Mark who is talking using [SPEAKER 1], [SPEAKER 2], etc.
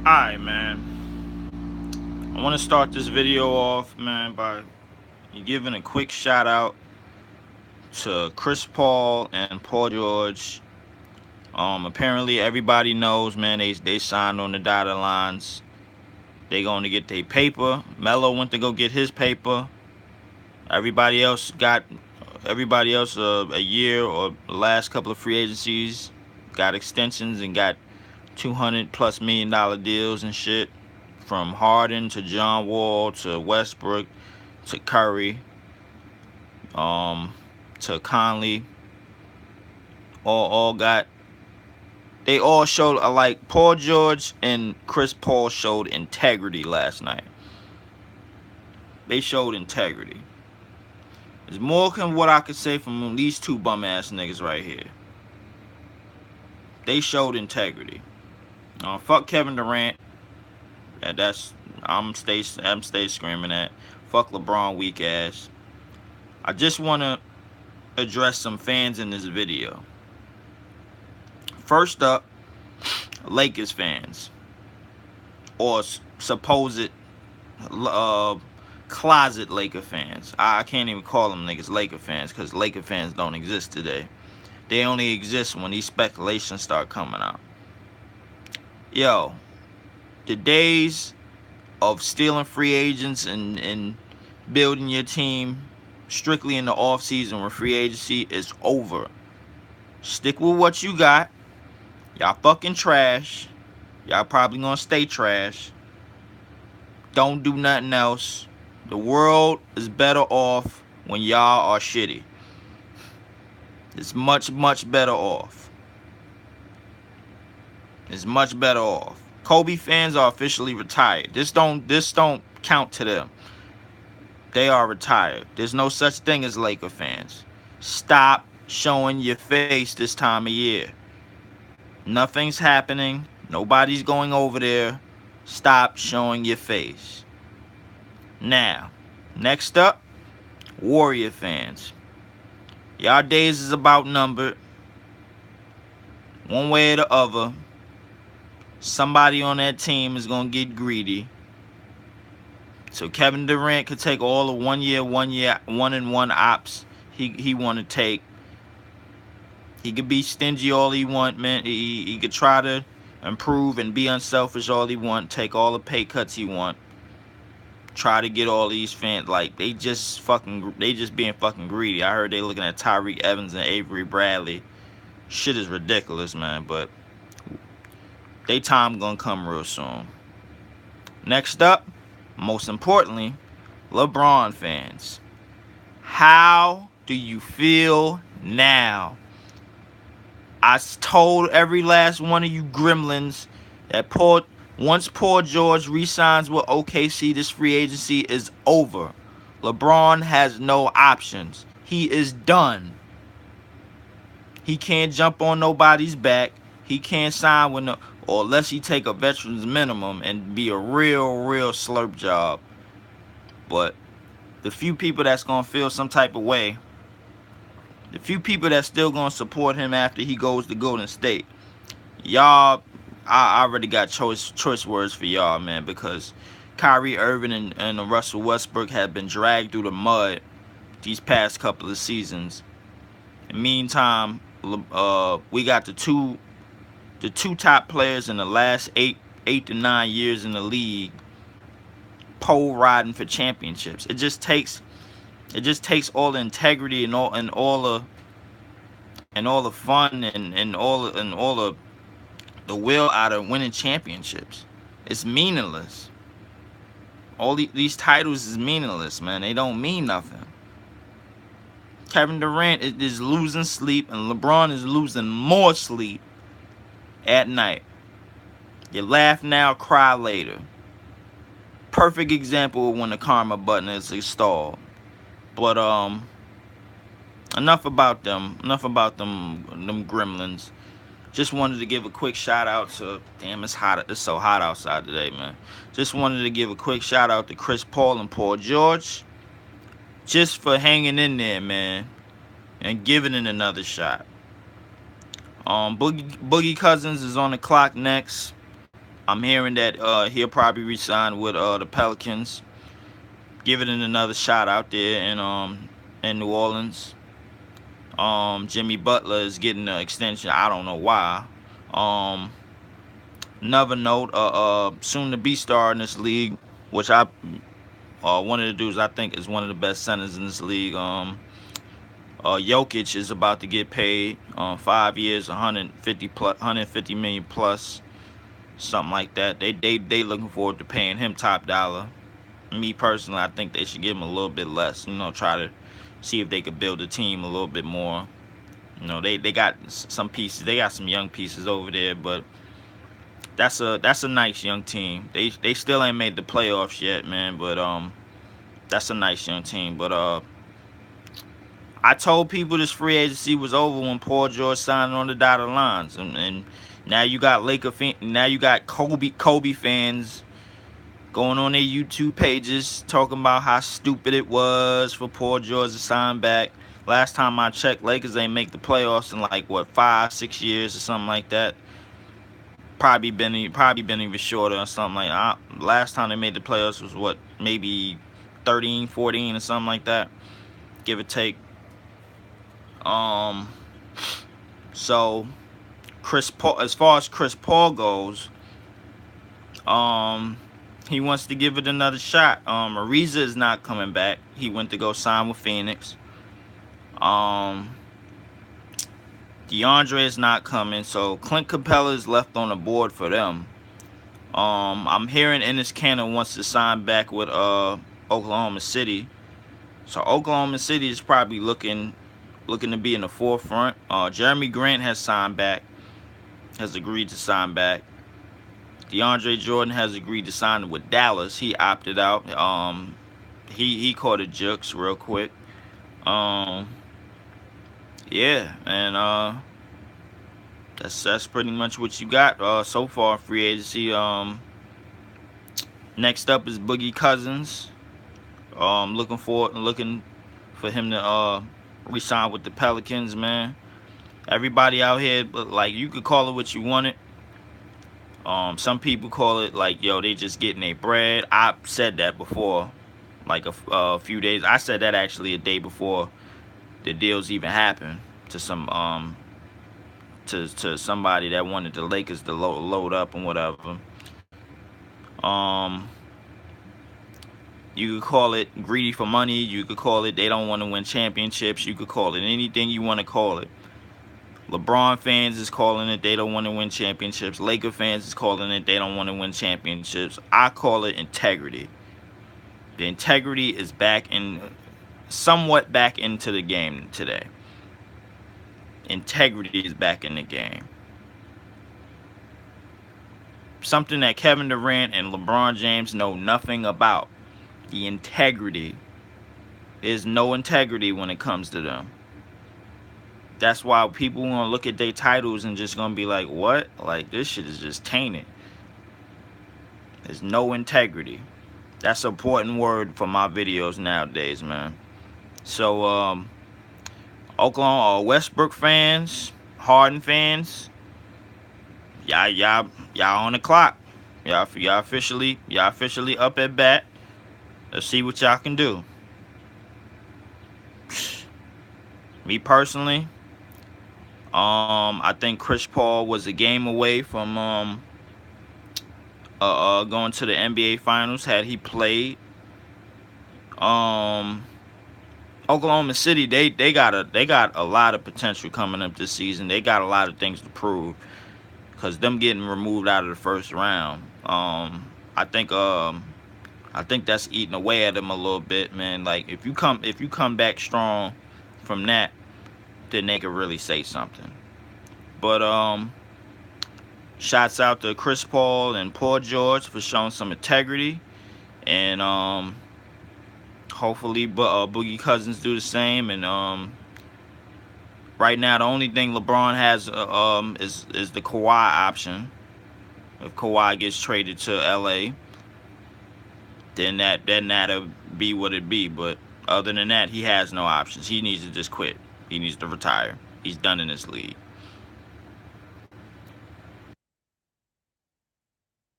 [SPEAKER 1] Alright, man. I want to start this video off, man, by giving a quick shout out to Chris Paul and Paul George. Apparently everybody knows, man, they signed on the dotted lines. They going to get their paper. Melo went to go get his paper. Everybody else got a year or the last couple of free agencies got extensions and got 200+ million deals and shit. From Harden to John Wall to Westbrook to Curry, um, to Conley, all got. They all showed like Paul George and Chris Paul showed integrity last night. They showed integrity. There's more than what I could say from these two bum ass niggas right here. They showed integrity. Fuck Kevin Durant. That's I'm stay screaming at. Fuck LeBron weak ass. I just wanna address some fans in this video. First up, Lakers fans or supposed uh, closet Laker fans. I can't even call them niggas Laker fans because Laker fans don't exist today. They only exist when these speculations start coming out. Yo, the days of stealing free agents and building your team strictly in the off season where free agency is over. Stick with what you got. Y'all fucking trash. Y'all probably gonna stay trash. Don't do nothing else. The world is better off when y'all are shitty. It's much better off. It's much better off. Kobe fans are officially retired. This don't count to them. They are retired. There's no such thing as Laker fans. Stop showing your face this time of year. Nothing's happening. Nobody's going over there. Stop showing your face. Now, next up, Warrior fans. Y'all days is about numbered. One way or the other, somebody on that team is going to get greedy. So Kevin Durant could take all the 1-and-1 ops he want to take. He could be stingy all he want, man. He could try to improve and be unselfish all he want. Take all the pay cuts he want. Try to get all these fans, like, they just being fucking greedy. I heard they looking at Tyreek Evans and Avery Bradley. Shit is ridiculous, man, but they time gonna come real soon. Next up, most importantly, LeBron fans. How do you feel now? I told every last one of you gremlins that once Paul George re-signs with OKC, this free agency is over. LeBron has no options. He is done. He can't jump on nobody's back. He can't sign with or unless he take a veteran's minimum and be a real slurp job. But the few people that's gonna feel some type of way, the few people that's still gonna support him after he goes to Golden State, y'all, I already got choice words for y'all, man, because Kyrie Irving and Russell Westbrook have been dragged through the mud these past couple of seasons. In the meantime, we got the two top players in the last eight to 9 years in the league pole riding for championships. It just takes all the integrity and all the fun and all the will out of winning championships. It's meaningless. All these titles is meaningless, man. They don't mean nothing. Kevin Durant is losing sleep, and LeBron is losing more sleep at night. You laugh now, cry later. Perfect example of when the karma button is installed. But enough about them. Enough about them gremlins. Just wanted to give a quick shout out to, damn, it's hot. It's so hot outside today, man. Just wanted to give a quick shout out to Chris Paul and Paul George, just for hanging in there, man, and giving it another shot. Boogie Cousins is on the clock next. I'm hearing that he'll probably resign with the Pelicans, give it another shot out there in New Orleans. Jimmy Butler is getting an extension. I don't know why. Um, Another note, soon to be star in this league, which one of the dudes I think is one of the best centers in this league. Jokic is about to get paid 5 years, 150 million plus, something like that. They looking forward to paying him top dollar. Me personally, I think they should give him a little bit less. Try to see if they could build a team a little bit more. They got some pieces. They got some young pieces over there, but that's a nice young team. They still ain't made the playoffs yet, man. But that's a nice young team. But I told people this free agency was over when Paul George signed on the dotted lines, and now you got now you got Kobe fans going on their YouTube pages talking about how stupid it was for Paul George to sign back. Last time I checked, Lakers ain't make the playoffs in like what 5-6 years or something like that. Probably been even shorter or something like that. Last time they made the playoffs was what, maybe 13, 14 or something like that, give or take. So Chris Paul, as far as Chris Paul goes, he wants to give it another shot. Ariza is not coming back. He went to go sign with Phoenix. DeAndre is not coming, so Clint Capella is left on the board for them. I'm hearing Enes Kanter wants to sign back with Oklahoma City. So Oklahoma City is probably looking to be in the forefront. Jeremy Grant has agreed to sign back. DeAndre Jordan has agreed to sign with Dallas. He opted out. He caught a jukes real quick. Yeah, and that's pretty much what you got so far in free agency. Next up is Boogie Cousins. Looking for him to re-sign with the Pelicans, man. Everybody out here, like, you could call it what you want it. Some people call it like, yo, they just getting their bread. I said that before, like a few days. I said that actually a day before the deals even happened to some to somebody that wanted the Lakers to load up and whatever. You could call it greedy for money. You could call it they don't want to win championships. You could call it anything you want to call it. LeBron fans is calling it they don't want to win championships. Laker fans is calling it they don't want to win championships. I call it integrity. The integrity is somewhat back into the game today. Integrity is back in the game. Something that Kevin Durant and LeBron James know nothing about. The integrity. There's no integrity when it comes to them. That's why people want to look at their titles and just gonna be like, what? Like, this shit is just tainted. There's no integrity. That's an important word for my videos nowadays, man. So, Oklahoma, Westbrook fans, Harden fans, y'all on the clock. Y'all officially up at bat. Let's see what y'all can do. Me personally, I think Chris Paul was a game away from going to the NBA Finals had he played. Oklahoma City, they got a lot of potential coming up this season. They got a lot of things to prove because them getting removed out of the first round. I think that's eating away at them a little bit, man. Like, if you come back strong from that, then they could really say something. But shouts out to Chris Paul and Paul George for showing some integrity, and hopefully Boogie Cousins do the same. And right now the only thing LeBron has is the Kawhi option. If Kawhi gets traded to LA, then that'll be what it be. But other than that, he has no options. He needs to just quit. He needs to retire. He's done in this league.